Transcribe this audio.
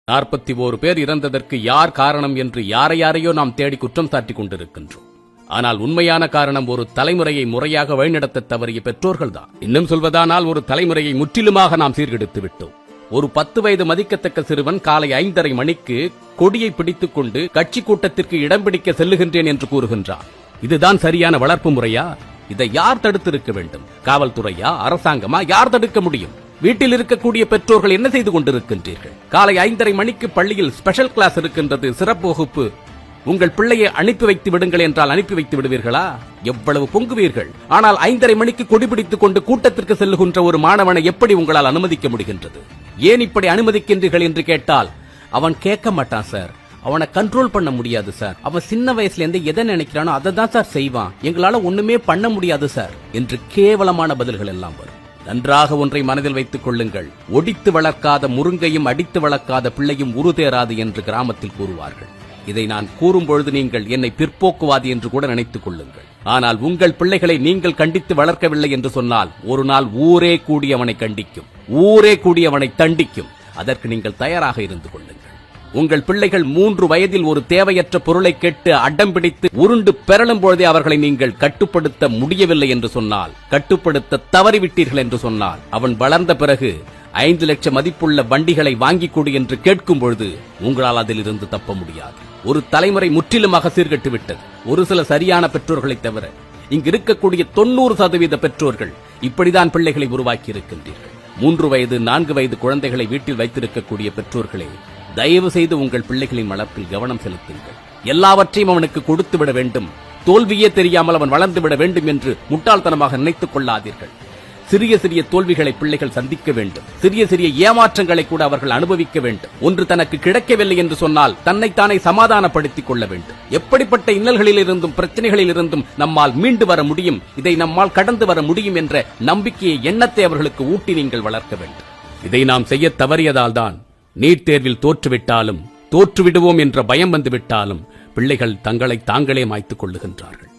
41 பேர் இறந்ததற்கு யார் காரணம் என்று யாரையோ நாம் தேடி குற்றம் சாட்டிக் கொண்டிருக்கின்றோம். ஆனால் உண்மையான காரணம் ஒரு தலைமுறையை முறையாக வழிநடத்த தவறிய பெற்றோர்கள்தான். இன்னும் சொல்வதானால் ஒரு தலைமுறையை முற்றிலுமாக நாம் சீர்கெடுத்து விட்டோம். ஒரு 10 வயது மதிக்கத்தக்க சிறுவன் காலை 5:30 மணிக்கு கொடியை பிடித்துக் கொண்டு கட்சி கூட்டத்திற்கு இடம் பிடிக்க செல்லுகின்றேன் என்று கூறுகின்றான். இதுதான் சரியான வளர்ப்பு முறையா? இதை யார் தடுத்திருக்க வேண்டும்? காவல்துறையா, அரசாங்கமா? யார் தடுக்க முடியும்? வீட்டில் இருக்கக்கூடிய பெற்றோர்கள் என்ன செய்து கொண்டிருக்கின்றீர்கள்? காலை 5:30 மணிக்கு பள்ளியில் ஸ்பெஷல் கிளாஸ் இருக்கின்றது, சிறப்பு வகுப்பு. உங்கள் பிள்ளையை அனுப்பி வைத்து விடுங்கள் என்றால் அனுப்பி வைத்து விடுவீர்களா? எவ்வளவு பொங்குவீர்கள்! ஆனால் 5:30 மணிக்கு கொடிபிடித்துக் கொண்டு கூட்டத்திற்கு செல்லுகின்ற ஒரு மாணவனை எப்படி உங்களால் அனுமதிக்க முடிகின்றது? ஏன் இப்படி அனுமதிக்கின்றீர்கள் என்று கேட்டால் அவன் கேட்க மாட்டான் சார். அவனை கண்ட்ரோல் பண்ண முடியாது சார். அவன் சின்ன வயசுல இருந்து எதை நினைக்கிறானோ அதை தான் சார் செய்வான். எங்களால ஒண்ணுமே பண்ண முடியாது சார் என்று கேவலமான பதில்கள் எல்லாம் வரும். நன்றாக ஒன்றை மனதில் வைத்துக் கொள்ளுங்கள். ஒடித்து வளர்க்காத முருங்கையும் அடித்து வளர்க்காத பிள்ளையும் உருதேராது என்று கிராமத்தில் கூறுவார்கள். இதை நான் கூறும்பொழுது நீங்கள் என்னை பிற்போக்குவாதி என்று கூட நினைத்துக் கொள்ளுங்கள். ஆனால் உங்கள் பிள்ளைகளை நீங்கள் கண்டித்து வளர்க்கவில்லை என்று சொன்னால் ஒரு நாள் ஊரே கூடி அவனை கண்டிக்கும், ஊரே கூடி அவனை தண்டிக்கும். அதற்கு நீங்கள் தயாராக இருந்து கொள்ளுங்கள். உங்கள் பிள்ளைகள் 3 வயதில் ஒரு தேவையற்ற பொருளை கேட்டு அடம் பிடித்து உருண்டு பெறலும் பொழுதே அவர்களை நீங்கள் கட்டுப்படுத்த முடியவில்லை என்று சொன்னால், கட்டுப்படுத்த தவறிவிட்டீர்கள் என்று சொன்னால், அவன் வளர்ந்த பிறகு 5 லட்சம் மதிப்புள்ள வண்டிகளை வாங்கிக் கொடு என்று கேட்கும் பொழுது உங்களால் அதிலிருந்து தப்ப முடியாது. ஒரு தலைமுறை முற்றிலுமாக சீர்கெட்டு விட்டது. ஒரு சில சரியான பெற்றோர்களை தவிர இங்கு இருக்கக்கூடிய 90% பெற்றோர்கள் இப்படிதான் பிள்ளைகளை உருவாக்கி இருக்கின்றீர்கள். 3 வயது 4 வயது குழந்தைகளை வீட்டில் வைத்திருக்கக்கூடிய பெற்றோர்களே, தயவு செய்து உங்கள் பிள்ளைகளின் வளர்ப்பில் கவனம் செலுத்துங்கள். எல்லாவற்றையும் அவனுக்கு கொடுத்து விட வேண்டும், தோல்வியே தெரியாமல் அவன் வளர்ந்து விட வேண்டும் என்று முட்டாள்தனமாக நினைத்துக் கொள்ளாதீர்கள். சிறிய சிறிய தோல்விகளை பிள்ளைகள் சந்திக்க வேண்டும். சிறிய சிறிய ஏமாற்றங்களை கூட அவர்கள் அனுபவிக்க வேண்டும். ஒன்று தனக்கு கிடைக்கவில்லை என்று சொன்னால் தன்னைத்தானே சமாதானப்படுத்திக் கொள்ள வேண்டும். எப்படிப்பட்ட இன்னல்களில் இருந்தும் பிரச்சனைகளில் இருந்தும் நம்மால் மீண்டு வர முடியும், இதை நம்மால் கடந்து வர முடியும் என்ற நம்பிக்கையை, எண்ணத்தை அவர்களுக்கு ஊட்டி நீங்கள் வளர்க்க வேண்டும். இதை நாம் செய்ய தவறியதால் தான் நீட் தேர்வில் தோற்றுவிட்டாலும், தோற்றுவிடுவோம் என்ற பயம் வந்துவிட்டாலும் பிள்ளைகள் தங்களை தாங்களே மாய்த்துக் கொள்ளுகின்றார்கள்.